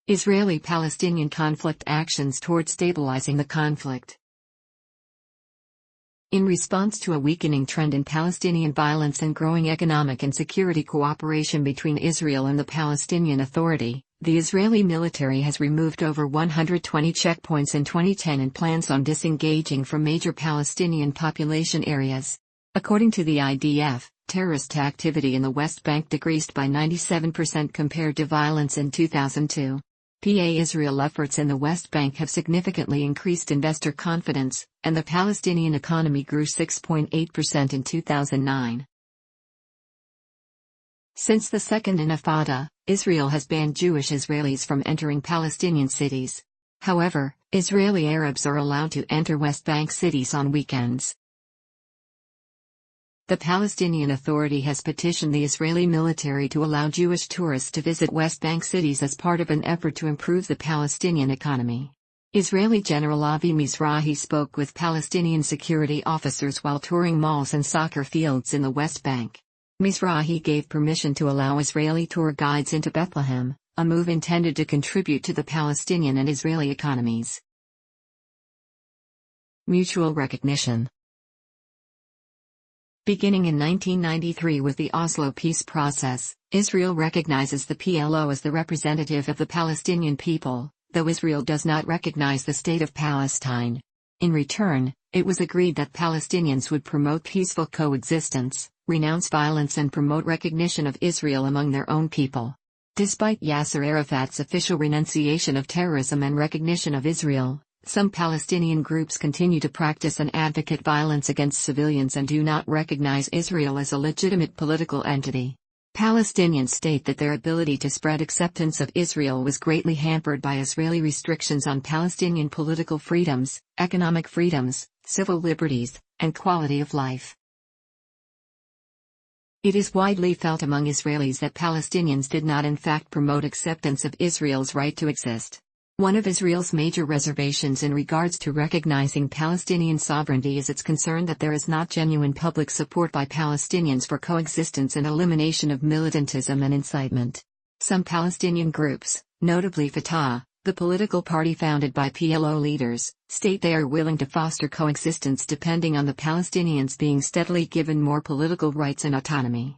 Israeli-Palestinian conflict actions toward stabilizing the conflict. In response to a weakening trend in Palestinian violence and growing economic and security cooperation between Israel and the Palestinian Authority, the Israeli military has removed over 120 checkpoints in 2010 and plans on disengaging from major Palestinian population areas. According to the IDF, terrorist activity in the West Bank decreased by 97% compared to violence in 2002. Israel efforts in the West Bank have significantly increased investor confidence, and the Palestinian economy grew 6.8% in 2009. Since the Second Intifada, Israel has banned Jewish Israelis from entering Palestinian cities. However, Israeli Arabs are allowed to enter West Bank cities on weekends. The Palestinian Authority has petitioned the Israeli military to allow Jewish tourists to visit West Bank cities as part of an effort to improve the Palestinian economy. Israeli General Avi Mizrahi spoke with Palestinian security officers while touring malls and soccer fields in the West Bank. Mizrahi gave permission to allow Israeli tour guides into Bethlehem, a move intended to contribute to the Palestinian and Israeli economies. Mutual recognition. Beginning in 1993 with the Oslo peace process, Israel recognizes the PLO as the representative of the Palestinian people, though Israel does not recognize the State of Palestine. In return, it was agreed that Palestinians would promote peaceful coexistence, renounce violence and promote recognition of Israel among their own people. Despite Yasser Arafat's official renunciation of terrorism and recognition of Israel, some Palestinian groups continue to practice and advocate violence against civilians and do not recognize Israel as a legitimate political entity. Palestinians state that their ability to spread acceptance of Israel was greatly hampered by Israeli restrictions on Palestinian political freedoms, economic freedoms, civil liberties, and quality of life. It is widely felt among Israelis that Palestinians did not in fact promote acceptance of Israel's right to exist. One of Israel's major reservations in regards to recognizing Palestinian sovereignty is its concern that there is not genuine public support by Palestinians for coexistence and elimination of militantism and incitement. Some Palestinian groups, notably Fatah, the political party founded by PLO leaders, state they are willing to foster coexistence depending on the Palestinians being steadily given more political rights and autonomy.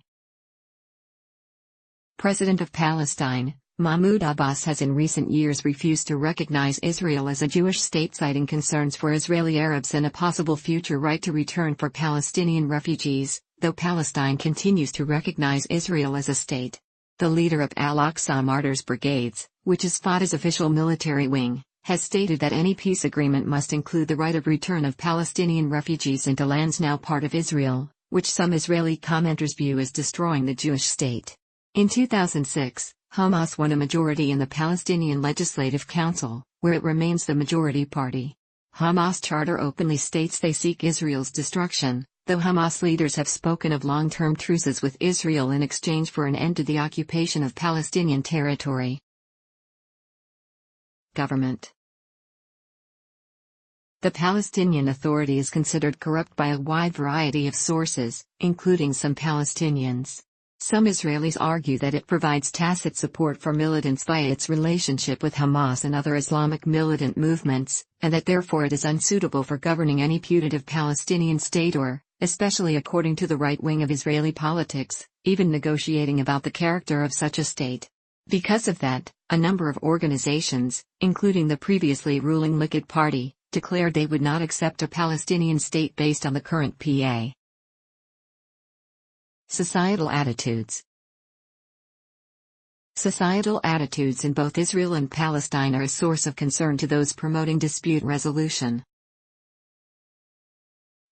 President of Palestine Mahmoud Abbas has in recent years refused to recognize Israel as a Jewish state, citing concerns for Israeli Arabs and a possible future right to return for Palestinian refugees, though Palestine continues to recognize Israel as a state. The leader of Al-Aqsa Martyrs Brigades, which is Fatah's official military wing, has stated that any peace agreement must include the right of return of Palestinian refugees into lands now part of Israel, which some Israeli commenters view as destroying the Jewish state. In 2006, Hamas won a majority in the Palestinian Legislative Council, where it remains the majority party. Hamas' charter openly states they seek Israel's destruction, though Hamas leaders have spoken of long-term truces with Israel in exchange for an end to the occupation of Palestinian territory. Government. The Palestinian Authority is considered corrupt by a wide variety of sources, including some Palestinians. Some Israelis argue that it provides tacit support for militants via its relationship with Hamas and other Islamic militant movements, and that therefore it is unsuitable for governing any putative Palestinian state or, especially according to the right wing of Israeli politics, even negotiating about the character of such a state. Because of that, a number of organizations, including the previously ruling Likud Party, declared they would not accept a Palestinian state based on the current PA. Societal attitudes. Societal attitudes in both Israel and Palestine are a source of concern to those promoting dispute resolution.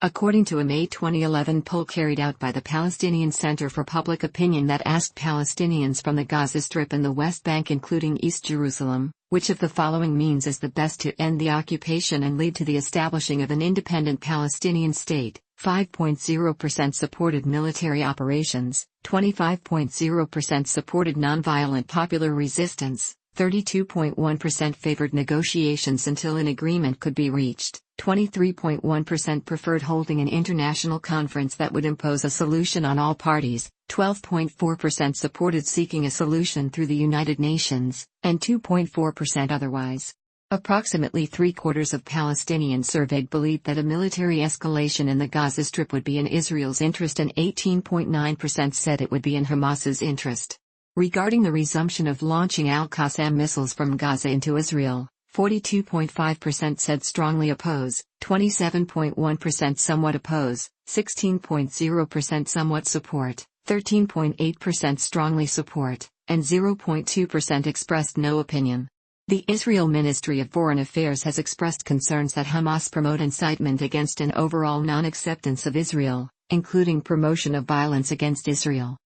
According to a May 2011 poll carried out by the Palestinian Center for Public Opinion that asked Palestinians from the Gaza Strip and the West Bank including East Jerusalem, which of the following means is the best to end the occupation and lead to the establishing of an independent Palestinian state, 5.0% supported military operations, 25.0% supported nonviolent popular resistance, 32.1% favored negotiations until an agreement could be reached, 23.1% preferred holding an international conference that would impose a solution on all parties, 12.4% supported seeking a solution through the United Nations, and 2.4% otherwise. Approximately three-quarters of Palestinians surveyed believed that a military escalation in the Gaza Strip would be in Israel's interest, and 18.9% said it would be in Hamas's interest. Regarding the resumption of launching Al-Qassam missiles from Gaza into Israel, 42.5% said strongly oppose, 27.1% somewhat oppose, 16.0% somewhat support, 13.8% strongly support, and 0.2% expressed no opinion. The Israel Ministry of Foreign Affairs has expressed concerns that Hamas promote incitement against and overall non-acceptance of Israel, including promotion of violence against Israel.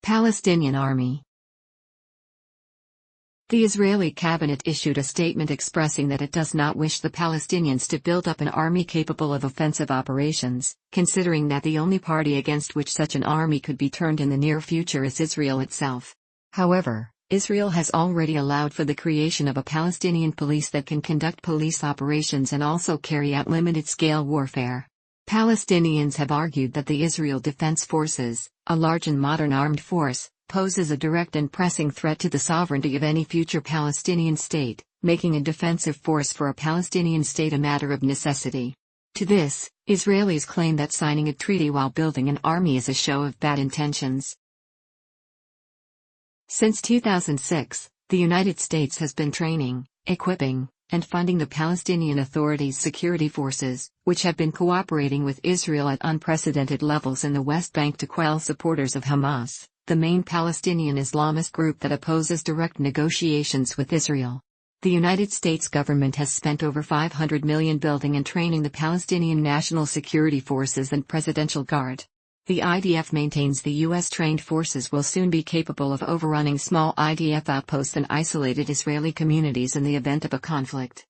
Palestinian Army. The Israeli cabinet issued a statement expressing that it does not wish the Palestinians to build up an army capable of offensive operations, considering that the only party against which such an army could be turned in the near future is Israel itself. However, Israel has already allowed for the creation of a Palestinian police that can conduct police operations and also carry out limited-scale warfare. Palestinians have argued that the Israel Defense Forces, a large and modern armed force, poses a direct and pressing threat to the sovereignty of any future Palestinian state, making a defensive force for a Palestinian state a matter of necessity. To this, Israelis claim that signing a treaty while building an army is a show of bad intentions. Since 2006, the United States has been training, equipping, and funding the Palestinian Authority's security forces, which have been cooperating with Israel at unprecedented levels in the West Bank to quell supporters of Hamas, the main Palestinian Islamist group that opposes direct negotiations with Israel. The United States government has spent over $500 million building and training the Palestinian National Security Forces and Presidential Guard. The IDF maintains the U.S.-trained forces will soon be capable of overrunning small IDF outposts and isolated Israeli communities in the event of a conflict.